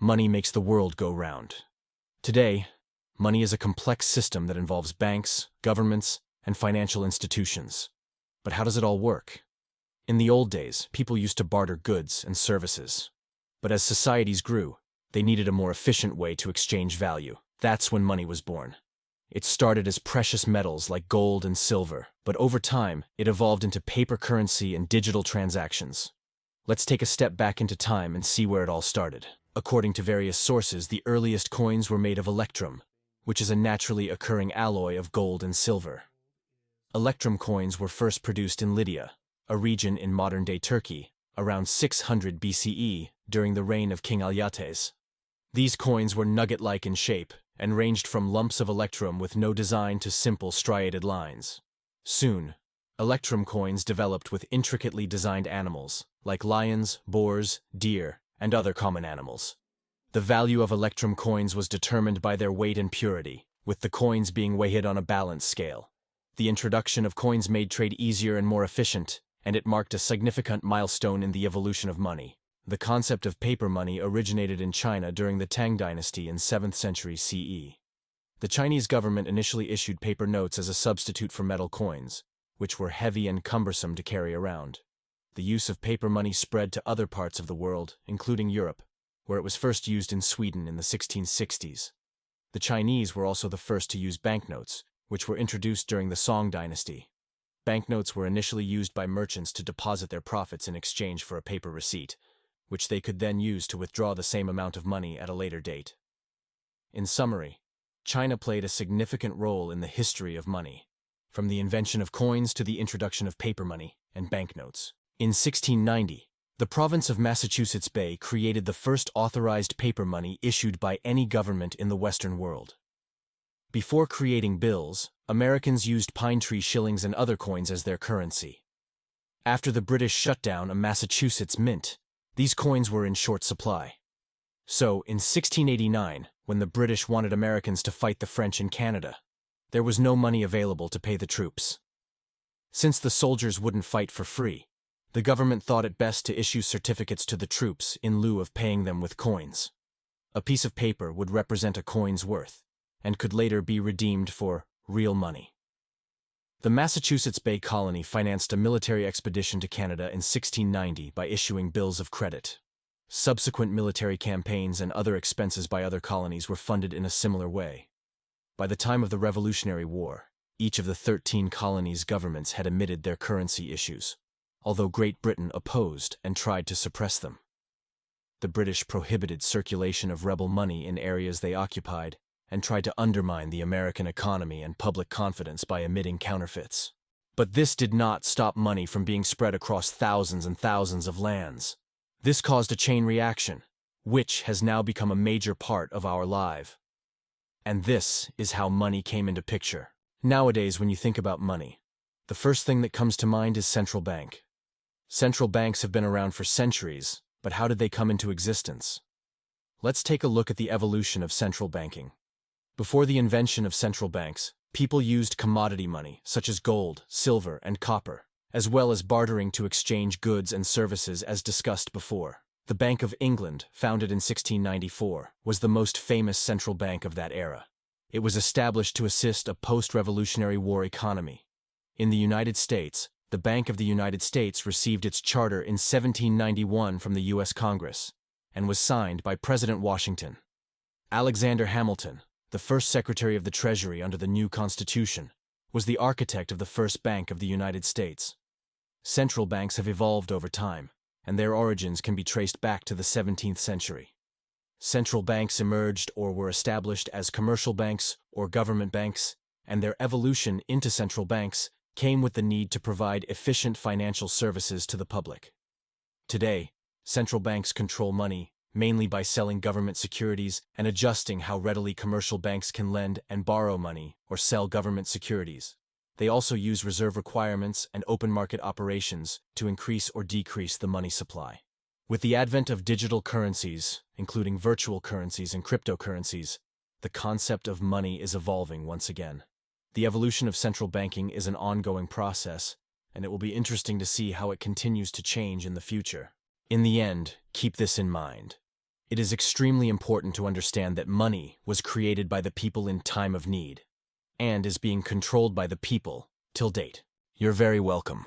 Money makes the world go round. Today, money is a complex system that involves banks, governments, and financial institutions. But how does it all work? In the old days, people used to barter goods and services. But as societies grew, they needed a more efficient way to exchange value. That's when money was born. It started as precious metals like gold and silver, but over time, it evolved into paper currency and digital transactions. Let's take a step back into time and see where it all started. According to various sources, the earliest coins were made of electrum, which is a naturally occurring alloy of gold and silver. Electrum coins were first produced in Lydia, a region in modern-day Turkey, around 600 BCE during the reign of King Alyattes. These coins were nugget-like in shape and ranged from lumps of electrum with no design to simple striated lines. Soon, electrum coins developed with intricately designed animals, like lions, boars, deer, and other common animals. The value of electrum coins was determined by their weight and purity, with the coins being weighed on a balance scale. The introduction of coins made trade easier and more efficient, and it marked a significant milestone in the evolution of money. The concept of paper money originated in China during the Tang Dynasty in 7th century CE. The Chinese government initially issued paper notes as a substitute for metal coins, which were heavy and cumbersome to carry around. The use of paper money spread to other parts of the world, including Europe, where it was first used in Sweden in the 1660s. The Chinese were also the first to use banknotes, which were introduced during the Song Dynasty. Banknotes were initially used by merchants to deposit their profits in exchange for a paper receipt, which they could then use to withdraw the same amount of money at a later date. In summary, China played a significant role in the history of money, from the invention of coins to the introduction of paper money and banknotes. In 1690, the province of Massachusetts Bay created the first authorized paper money issued by any government in the Western world. Before creating bills, Americans used pine tree shillings and other coins as their currency. After the British shut down a Massachusetts mint, these coins were in short supply. So, in 1689, when the British wanted Americans to fight the French in Canada, there was no money available to pay the troops. Since the soldiers wouldn't fight for free, the government thought it best to issue certificates to the troops in lieu of paying them with coins. A piece of paper would represent a coin's worth, and could later be redeemed for real money. The Massachusetts Bay Colony financed a military expedition to Canada in 1690 by issuing bills of credit. Subsequent military campaigns and other expenses by other colonies were funded in a similar way. By the time of the Revolutionary War, each of the 13 colonies' governments had emitted their currency issues, although Great Britain opposed and tried to suppress them. The British prohibited circulation of rebel money in areas they occupied and tried to undermine the American economy and public confidence by emitting counterfeits. But this did not stop money from being spread across thousands and thousands of lands. This caused a chain reaction, which has now become a major part of our life. And this is how money came into picture. Nowadays, when you think about money, the first thing that comes to mind is central bank. Central banks have been around for centuries, but how did they come into existence? Let's take a look at the evolution of central banking. Before the invention of central banks, people used commodity money, such as gold, silver, and copper, as well as bartering to exchange goods and services as discussed before. The Bank of England, founded in 1694, was the most famous central bank of that era. It was established to assist a post-Revolutionary War economy. In the United States, the Bank of the United States received its charter in 1791 from the U.S. Congress and was signed by President Washington. Alexander Hamilton, the first Secretary of the Treasury under the new Constitution, was the architect of the first Bank of the United States. Central banks have evolved over time, and their origins can be traced back to the 17th century. Central banks emerged or were established as commercial banks or government banks, and their evolution into central banks came with the need to provide efficient financial services to the public. Today, central banks control money, mainly by selling government securities and adjusting how readily commercial banks can lend and borrow money or sell government securities. They also use reserve requirements and open market operations to increase or decrease the money supply. With the advent of digital currencies, including virtual currencies and cryptocurrencies, the concept of money is evolving once again. The evolution of central banking is an ongoing process, and it will be interesting to see how it continues to change in the future. In the end, keep this in mind. it is extremely important to understand that money was created by the people in time of need and is being controlled by the people till date. You're very welcome.